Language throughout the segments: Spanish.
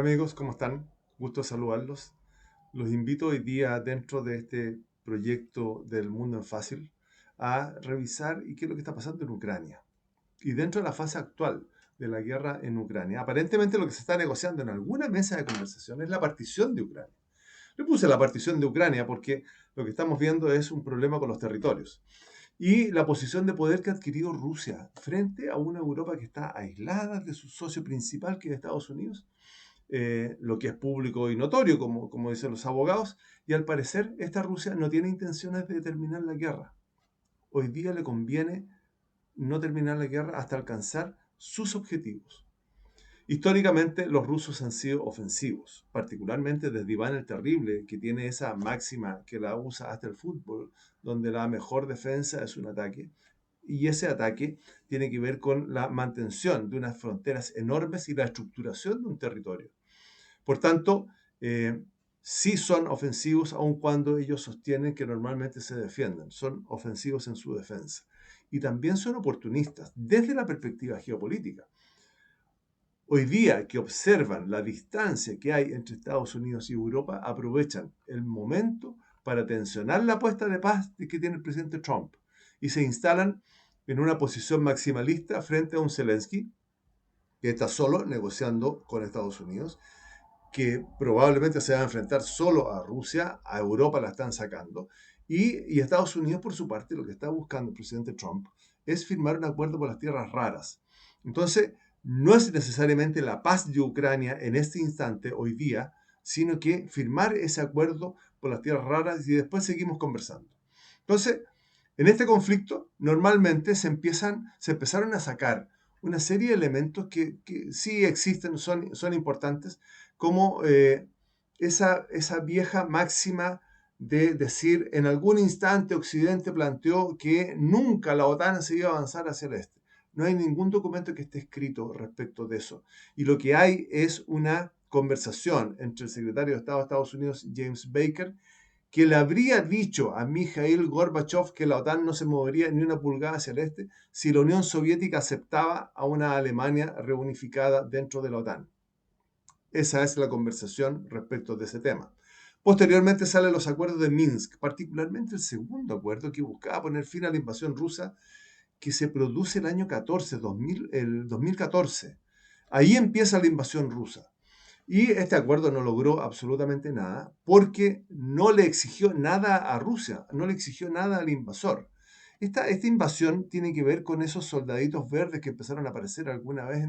amigos, ¿cómo están? Gusto saludarlos. Los invito hoy día dentro de este proyecto del Mundo en Fácil a revisar y qué es lo que está pasando en Ucrania. Y dentro de la fase actual de la guerra en Ucrania, aparentemente lo que se está negociando en alguna mesa de conversación es la partición de Ucrania. Le puse la partición de Ucrania porque lo que estamos viendo es un problema con los territorios y la posición de poder que ha adquirido Rusia frente a una Europa que está aislada de su socio principal, que es Estados Unidos, lo que es público y notorio, como dicen los abogados, y al parecer esta Rusia no tiene intenciones de terminar la guerra. Hoy día le conviene no terminar la guerra hasta alcanzar sus objetivos. Históricamente los rusos han sido ofensivos, particularmente desde Iván el Terrible, que tiene esa máxima que la usa hasta el fútbol, donde la mejor defensa es un ataque. Y ese ataque tiene que ver con la mantención de unas fronteras enormes y la estructuración de un territorio. Por tanto, sí son ofensivos aun cuando ellos sostienen que normalmente se defienden. Son ofensivos en su defensa. Y también son oportunistas desde la perspectiva geopolítica. Hoy día que observan la distancia que hay entre Estados Unidos y Europa, aprovechan el momento para tensionar la apuesta de paz que tiene el presidente Trump y se instalan en una posición maximalista frente a un Zelensky que está solo negociando con Estados Unidos, que probablemente se va a enfrentar solo a Rusia, a Europa la están sacando, y Estados Unidos, por su parte, lo que está buscando el presidente Trump es firmar un acuerdo por las tierras raras. Entonces, no es necesariamente la paz de Ucrania en este instante, hoy día, sino que firmar ese acuerdo por las tierras raras y después seguimos conversando. Entonces, en este conflicto, normalmente se empezaron a sacar una serie de elementos que sí existen, son importantes, como esa vieja máxima de decir, en algún instante Occidente planteó que nunca la OTAN se iba a avanzar hacia el este. No hay ningún documento que esté escrito respecto de eso. Y lo que hay es una conversación entre el secretario de Estado de Estados Unidos, James Baker, que le habría dicho a Mikhail Gorbachev que la OTAN no se movería ni una pulgada hacia el este si la Unión Soviética aceptaba a una Alemania reunificada dentro de la OTAN. Esa es la conversación respecto de ese tema. Posteriormente salen los acuerdos de Minsk, particularmente el segundo acuerdo que buscaba poner fin a la invasión rusa que se produce el año 14, el 2014. Ahí empieza la invasión rusa. Y este acuerdo no logró absolutamente nada porque no le exigió nada a Rusia, no le exigió nada al invasor. Esta invasión tiene que ver con esos soldaditos verdes que empezaron a aparecer alguna vez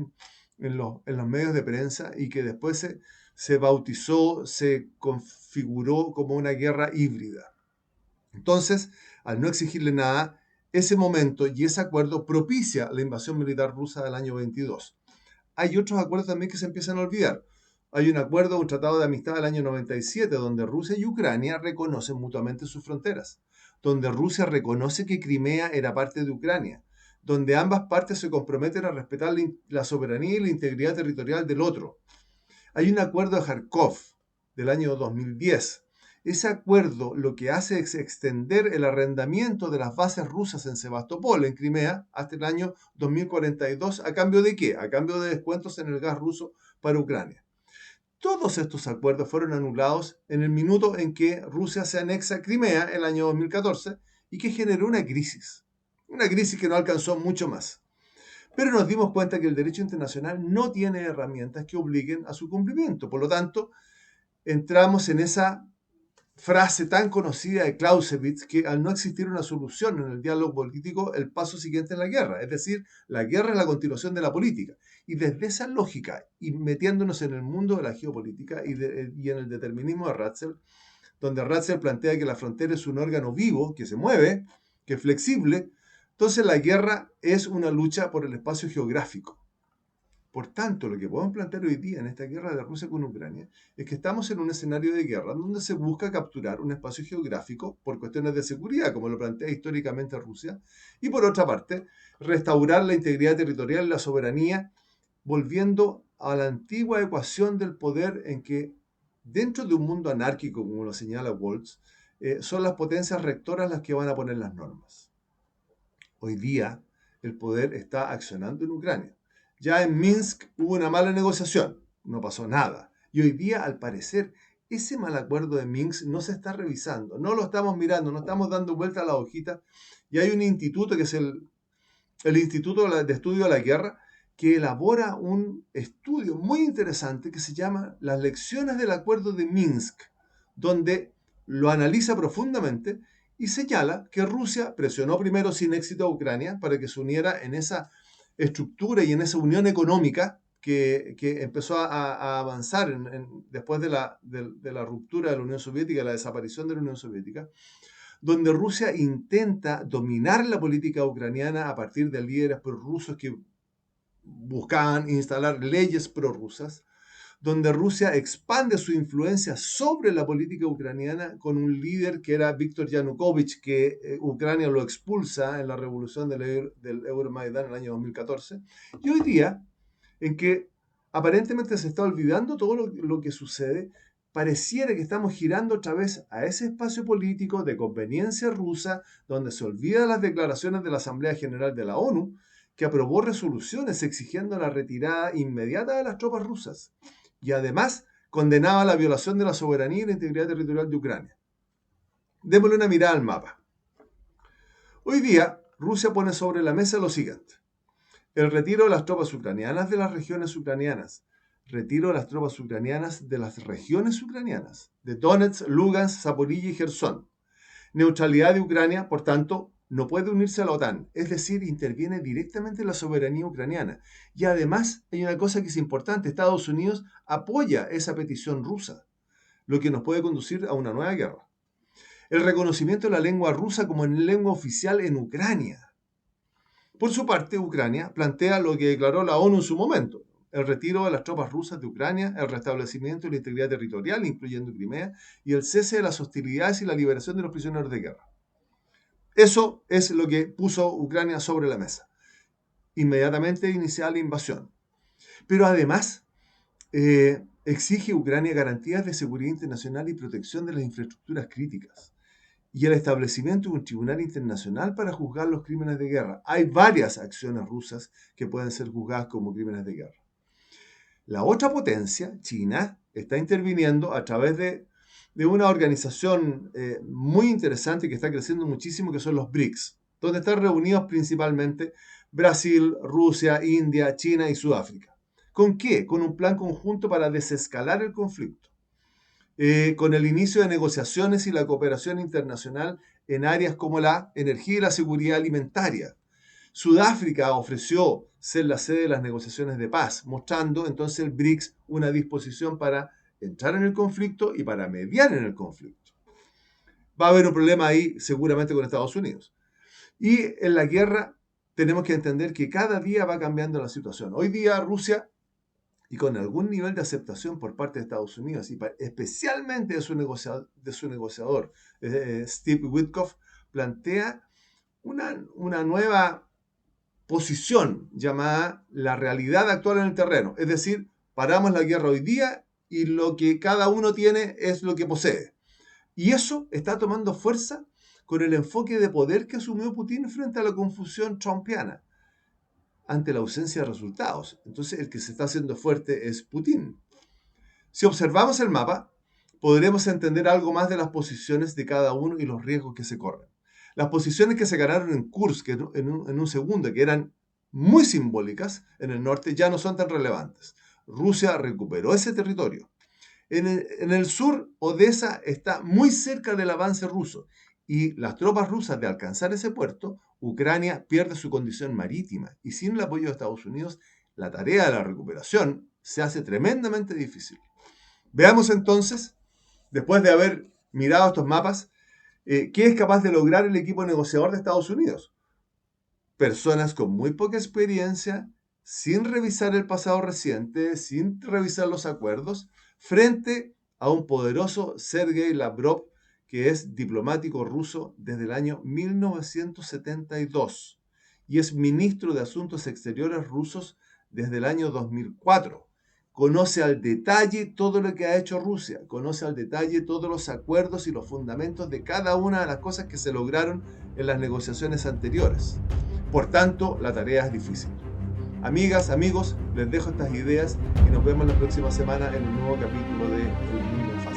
en los medios de prensa y que después se bautizó, se configuró como una guerra híbrida. Entonces, al no exigirle nada, ese momento y ese acuerdo propicia la invasión militar rusa del año 22. Hay otros acuerdos también que se empiezan a olvidar. Hay un acuerdo, un tratado de amistad del año 97, donde Rusia y Ucrania reconocen mutuamente sus fronteras, donde Rusia reconoce que Crimea era parte de Ucrania, donde ambas partes se comprometen a respetar la soberanía y la integridad territorial del otro. Hay un acuerdo de Kharkov del año 2010. Ese acuerdo lo que hace es extender el arrendamiento de las bases rusas en Sebastopol, en Crimea, hasta el año 2042. ¿A cambio de qué? A cambio de descuentos en el gas ruso para Ucrania. Todos estos acuerdos fueron anulados en el minuto en que Rusia se anexa a Crimea, el año 2014, y que generó una crisis. Una crisis que no alcanzó mucho más. Pero nos dimos cuenta que el derecho internacional no tiene herramientas que obliguen a su cumplimiento. Por lo tanto, entramos en esa frase tan conocida de Clausewitz que al no existir una solución en el diálogo político, el paso siguiente es la guerra. Es decir, la guerra es la continuación de la política. Y desde esa lógica, y metiéndonos en el mundo de la geopolítica y en el determinismo de Ratzel, donde Ratzel plantea que la frontera es un órgano vivo que se mueve, que es flexible, entonces la guerra es una lucha por el espacio geográfico. Por tanto, lo que podemos plantear hoy día en esta guerra de Rusia con Ucrania es que estamos en un escenario de guerra donde se busca capturar un espacio geográfico por cuestiones de seguridad, como lo plantea históricamente Rusia, y por otra parte, restaurar la integridad territorial y la soberanía, volviendo a la antigua ecuación del poder en que, dentro de un mundo anárquico, como lo señala Waltz, son las potencias rectoras las que van a poner las normas. Hoy día, el poder está accionando en Ucrania. Ya en Minsk hubo una mala negociación, no pasó nada. Y hoy día, al parecer, ese mal acuerdo de Minsk no se está revisando, no lo estamos mirando, no estamos dando vuelta a la hojita. Y hay un instituto que es el Instituto de Estudio de la Guerra, que elabora un estudio muy interesante que se llama Las lecciones del acuerdo de Minsk, donde lo analiza profundamente y señala que Rusia presionó primero sin éxito a Ucrania para que se uniera en esa estructura y en esa unión económica que empezó a avanzar después de la ruptura de la Unión Soviética, la desaparición de la Unión Soviética, donde Rusia intenta dominar la política ucraniana a partir de líderes prorrusos que buscaban instalar leyes prorrusas, donde Rusia expande su influencia sobre la política ucraniana con un líder que era Víctor Yanukovych, que Ucrania lo expulsa en la revolución del Euromaidán en el año 2014. Y hoy día, en que aparentemente se está olvidando todo lo que sucede, pareciera que estamos girando otra vez a ese espacio político de conveniencia rusa, donde se olvidan las declaraciones de la Asamblea General de la ONU, que aprobó resoluciones exigiendo la retirada inmediata de las tropas rusas y además condenaba la violación de la soberanía y la integridad territorial de Ucrania. Démosle una mirada al mapa. Hoy día, Rusia pone sobre la mesa lo siguiente: el retiro de las tropas ucranianas de las regiones ucranianas, retiro de las tropas ucranianas de las regiones ucranianas, de Donetsk, Lugansk, Zaporilla y Gerson. Neutralidad de Ucrania, por tanto, no puede unirse a la OTAN, es decir, interviene directamente en la soberanía ucraniana. Y además hay una cosa que es importante: Estados Unidos apoya esa petición rusa, lo que nos puede conducir a una nueva guerra. El reconocimiento de la lengua rusa como lengua oficial en Ucrania. Por su parte, Ucrania plantea lo que declaró la ONU en su momento: el retiro de las tropas rusas de Ucrania, el restablecimiento de la integridad territorial, incluyendo Crimea, y el cese de las hostilidades y la liberación de los prisioneros de guerra. Eso es lo que puso Ucrania sobre la mesa. Inmediatamente iniciar la invasión. Pero además, exige Ucrania garantías de seguridad internacional y protección de las infraestructuras críticas, y el establecimiento de un tribunal internacional para juzgar los crímenes de guerra. Hay varias acciones rusas que pueden ser juzgadas como crímenes de guerra. La otra potencia, China, está interviniendo a través de una organización muy interesante que está creciendo muchísimo, que son los BRICS, donde están reunidos principalmente Brasil, Rusia, India, China y Sudáfrica. ¿Con qué? Con un plan conjunto para desescalar el conflicto. Con el inicio de negociaciones y la cooperación internacional en áreas como la energía y la seguridad alimentaria. Sudáfrica ofreció ser la sede de las negociaciones de paz, mostrando entonces el BRICS una disposición para entrar en el conflicto y para mediar en el conflicto. Va a haber un problema ahí seguramente con Estados Unidos. Y en la guerra tenemos que entender que cada día va cambiando la situación. Hoy día Rusia, y con algún nivel de aceptación por parte de Estados Unidos, y especialmente de su negociador Steve Witkoff, plantea una nueva posición llamada la realidad actual en el terreno. Es decir, paramos la guerra hoy día y lo que cada uno tiene es lo que posee. Y eso está tomando fuerza con el enfoque de poder que asumió Putin frente a la confusión trumpiana, ante la ausencia de resultados. Entonces, el que se está haciendo fuerte es Putin. Si observamos el mapa, podremos entender algo más de las posiciones de cada uno y los riesgos que se corren. Las posiciones que se ganaron en Kursk en un segundo, que eran muy simbólicas en el norte, ya no son tan relevantes. Rusia recuperó ese territorio. En el sur, Odessa está muy cerca del avance ruso, y las tropas rusas de alcanzar ese puerto, Ucrania pierde su condición marítima, y sin el apoyo de Estados Unidos, la tarea de la recuperación se hace tremendamente difícil. Veamos entonces, después de haber mirado estos mapas, ¿qué es capaz de lograr el equipo negociador de Estados Unidos? Personas con muy poca experiencia, sin revisar el pasado reciente, sin revisar los acuerdos, frente a un poderoso Sergei Lavrov, que es diplomático ruso desde el año 1972 y es ministro de Asuntos Exteriores rusos desde el año 2004. Conoce al detalle todo lo que ha hecho Rusia, conoce al detalle todos los acuerdos y los fundamentos de cada una de las cosas que se lograron en las negociaciones anteriores. Por tanto, la tarea es difícil. Amigas, amigos, les dejo estas ideas y nos vemos la próxima semana en un nuevo capítulo de El Mundo en Fácil.